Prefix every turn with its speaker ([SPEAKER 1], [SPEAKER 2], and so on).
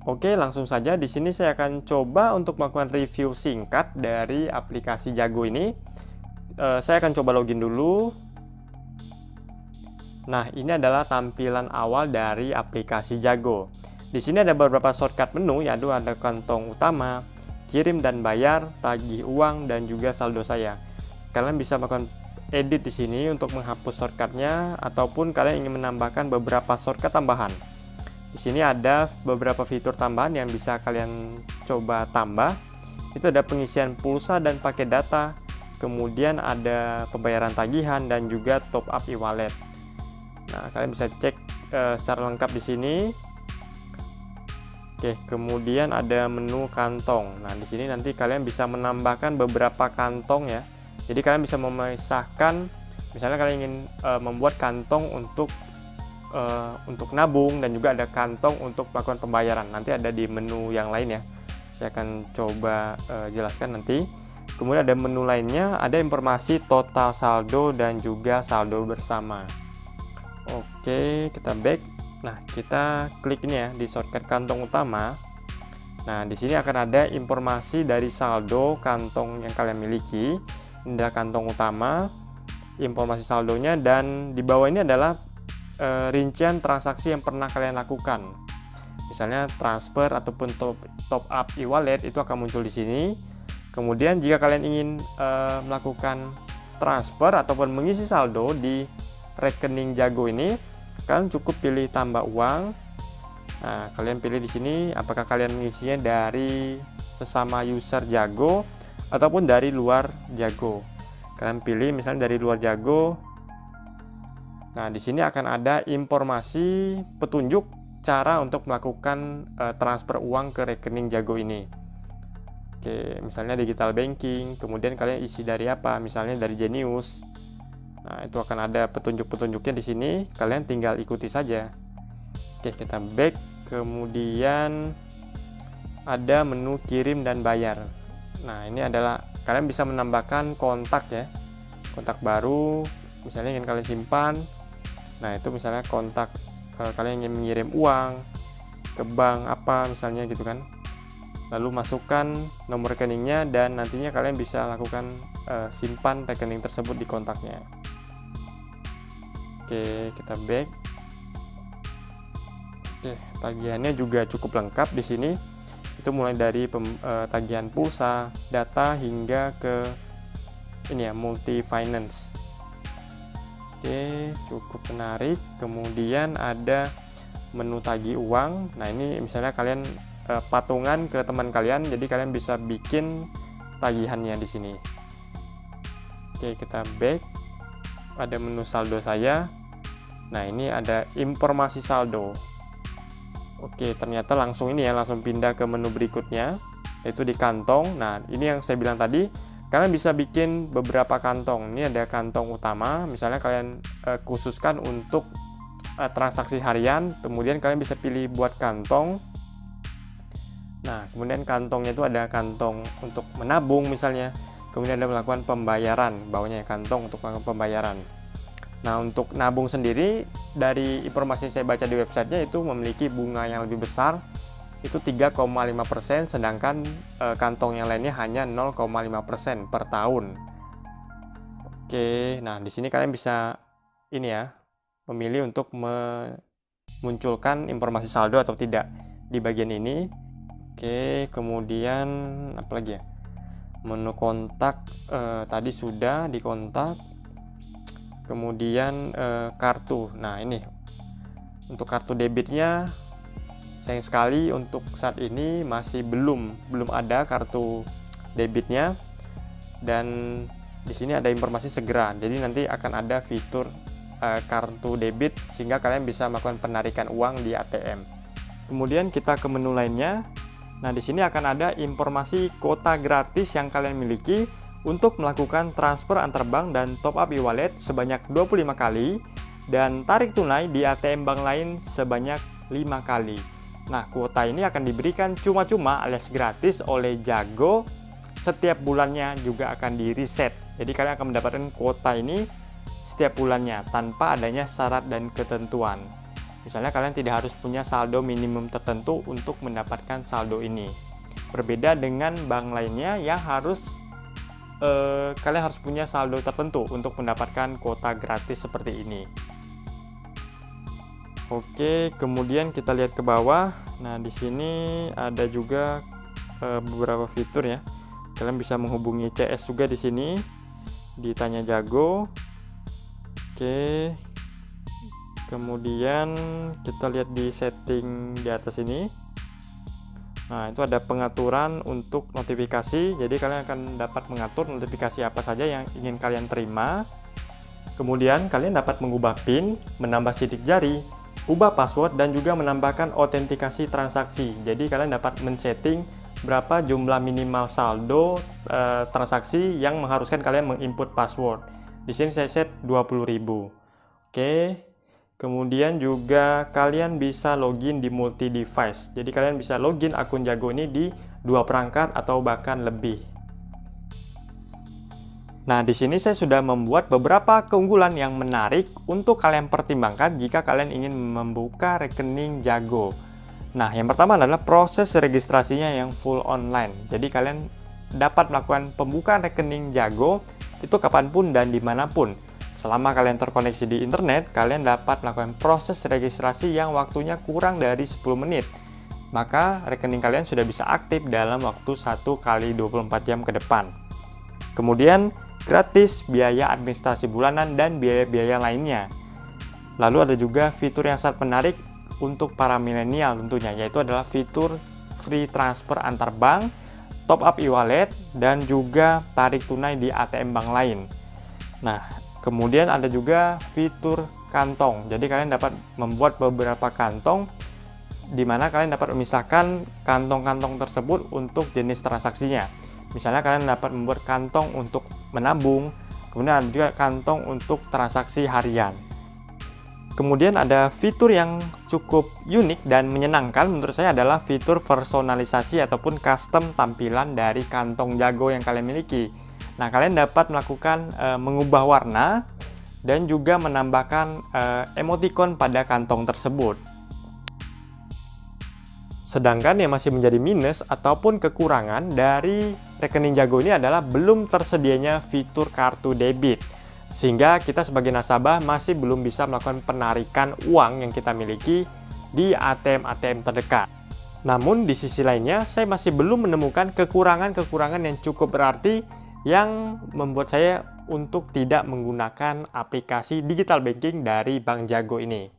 [SPEAKER 1] Oke, langsung saja di sini saya akan coba untuk melakukan review singkat dari aplikasi Jago ini. Saya akan coba login dulu. Nah, ini adalah tampilan awal dari aplikasi Jago. Di sini ada beberapa shortcut menu, yaitu ada kantong utama, kirim dan bayar, tagih uang, dan juga saldo saya. Kalian bisa melakukan edit di sini untuk menghapus shortcutnya, ataupun kalian ingin menambahkan beberapa shortcut tambahan. Di sini ada beberapa fitur tambahan yang bisa kalian coba tambah. Itu ada pengisian pulsa dan paket data, kemudian ada pembayaran tagihan dan juga top up e-wallet. Nah, kalian bisa cek secara lengkap di sini. Oke, kemudian ada menu kantong. Nah, di sini nanti kalian bisa menambahkan beberapa kantong ya. Jadi kalian bisa memisahkan, misalnya kalian ingin membuat kantong untuk nabung, dan juga ada kantong untuk melakukan pembayaran. Nanti ada di menu yang lain ya. Saya akan coba jelaskan nanti. Kemudian ada menu lainnya, ada informasi total saldo dan juga saldo bersama. Oke, kita back. Nah, kita klik ini ya di shortcut kantong utama. Nah, di sini akan ada informasi dari saldo kantong yang kalian miliki. Ini adalah kantong utama, informasi saldonya, dan di bawah ini adalah rincian transaksi yang pernah kalian lakukan. Misalnya transfer ataupun top up e-wallet itu akan muncul di sini. Kemudian jika kalian ingin melakukan transfer ataupun mengisi saldo di rekening Jago ini, kalian cukup pilih tambah uang. Nah, kalian pilih di sini apakah kalian mengisinya dari sesama user Jago ataupun dari luar Jago. Kalian pilih misalnya dari luar Jago. Nah, di sini akan ada informasi petunjuk cara untuk melakukan transfer uang ke rekening Jago ini. Oke, misalnya digital banking, kemudian kalian isi dari apa? Misalnya dari Genius. Nah, itu akan ada petunjuk-petunjuknya di sini, kalian tinggal ikuti saja. Oke, kita back, kemudian ada menu kirim dan bayar. Nah, ini adalah kalian bisa menambahkan kontak ya. Kontak baru, misalnya ingin kalian simpan. Nah, itu misalnya kontak kalian ingin mengirim uang ke bank apa misalnya gitu kan. Lalu masukkan nomor rekeningnya, dan nantinya kalian bisa lakukan simpan rekening tersebut di kontaknya. Oke, kita back. Oke, tagihannya juga cukup lengkap di sini. Itu mulai dari tagihan pulsa, data, hingga ke ini ya, multi finance. Oke, cukup menarik. Kemudian ada menu tagih uang. Nah, ini misalnya kalian patungan ke teman kalian, jadi kalian bisa bikin tagihannya di sini. Oke, kita back. Ada menu saldo saya. Nah, ini ada informasi saldo. Oke, ternyata langsung ini ya, langsung pindah ke menu berikutnya, yaitu di kantong. Nah, ini yang saya bilang tadi. Kalian bisa bikin beberapa kantong. Ini ada kantong utama, misalnya kalian khususkan untuk transaksi harian, kemudian kalian bisa pilih buat kantong. Nah, kemudian kantongnya itu ada kantong untuk menabung misalnya, kemudian ada melakukan pembayaran, bawahnya kantong untuk melakukan pembayaran. Nah, untuk nabung sendiri, dari informasi yang saya baca di websitenya itu memiliki bunga yang lebih besar, itu 3,5%, sedangkan kantong yang lainnya hanya 0,5% per tahun. Oke, nah di sini kalian bisa ini ya, memilih untuk memunculkan informasi saldo atau tidak di bagian ini. Oke, kemudian apa lagi ya? Menu kontak tadi sudah di kontak. Kemudian kartu. Nah, ini untuk kartu debitnya, sayang sekali untuk saat ini masih belum ada kartu debitnya, dan di sini ada informasi segera. Jadi nanti akan ada fitur kartu debit sehingga kalian bisa melakukan penarikan uang di ATM. Kemudian kita ke menu lainnya. Nah, di sini akan ada informasi kuota gratis yang kalian miliki untuk melakukan transfer antar bank dan top up e-wallet sebanyak 25 kali, dan tarik tunai di ATM bank lain sebanyak 5 kali. Nah, kuota ini akan diberikan cuma-cuma alias gratis oleh Jago. Setiap bulannya juga akan di reset. Jadi kalian akan mendapatkan kuota ini setiap bulannya tanpa adanya syarat dan ketentuan. Misalnya kalian tidak harus punya saldo minimum tertentu untuk mendapatkan saldo ini. Berbeda dengan bank lainnya yang kalian harus punya saldo tertentu untuk mendapatkan kuota gratis seperti ini. Oke, kemudian kita lihat ke bawah. Nah, di sini ada juga beberapa fitur ya. Kalian bisa menghubungi CS juga di sini di Tanya Jago. Oke. Kemudian kita lihat di setting di atas ini. Nah, itu ada pengaturan untuk notifikasi. Jadi kalian akan dapat mengatur notifikasi apa saja yang ingin kalian terima. Kemudian kalian dapat mengubah PIN, menambah sidik jari, ubah password, dan juga menambahkan autentikasi transaksi. Jadi kalian dapat men-setting berapa jumlah minimal saldo transaksi yang mengharuskan kalian menginput password. Di sini saya set 20.000. Oke. Kemudian juga kalian bisa login di multi device. Jadi kalian bisa login akun Jago ini di 2 perangkat atau bahkan lebih. Nah, di sini saya sudah membuat beberapa keunggulan yang menarik untuk kalian pertimbangkan jika kalian ingin membuka rekening Jago. Nah, yang pertama adalah proses registrasinya yang full online. Jadi kalian dapat melakukan pembukaan rekening Jago itu kapanpun dan dimanapun. Selama kalian terkoneksi di internet, kalian dapat melakukan proses registrasi yang waktunya kurang dari 10 menit. Maka rekening kalian sudah bisa aktif dalam waktu 1 kali 24 jam ke depan. Kemudian gratis biaya administrasi bulanan dan biaya-biaya lainnya. Lalu ada juga fitur yang sangat menarik untuk para milenial tentunya, yaitu adalah fitur free transfer antar bank, top up e-wallet, dan juga tarik tunai di ATM bank lain. Nah, kemudian ada juga fitur kantong. Jadi kalian dapat membuat beberapa kantong di mana kalian dapat memisahkan kantong-kantong tersebut untuk jenis transaksinya. Misalnya kalian dapat membuat kantong untuk menabung, kemudian ada juga kantong untuk transaksi harian. Kemudian ada fitur yang cukup unik dan menyenangkan menurut saya adalah fitur personalisasi ataupun custom tampilan dari kantong Jago yang kalian miliki. Nah, kalian dapat melakukan mengubah warna dan juga menambahkan emoticon pada kantong tersebut. Sedangkan yang masih menjadi minus ataupun kekurangan dari rekening Jago ini adalah belum tersedianya fitur kartu debit. Sehingga kita sebagai nasabah masih belum bisa melakukan penarikan uang yang kita miliki di ATM-ATM terdekat. Namun di sisi lainnya, saya masih belum menemukan kekurangan-kekurangan yang cukup berarti yang membuat saya untuk tidak menggunakan aplikasi digital banking dari Bank Jago ini.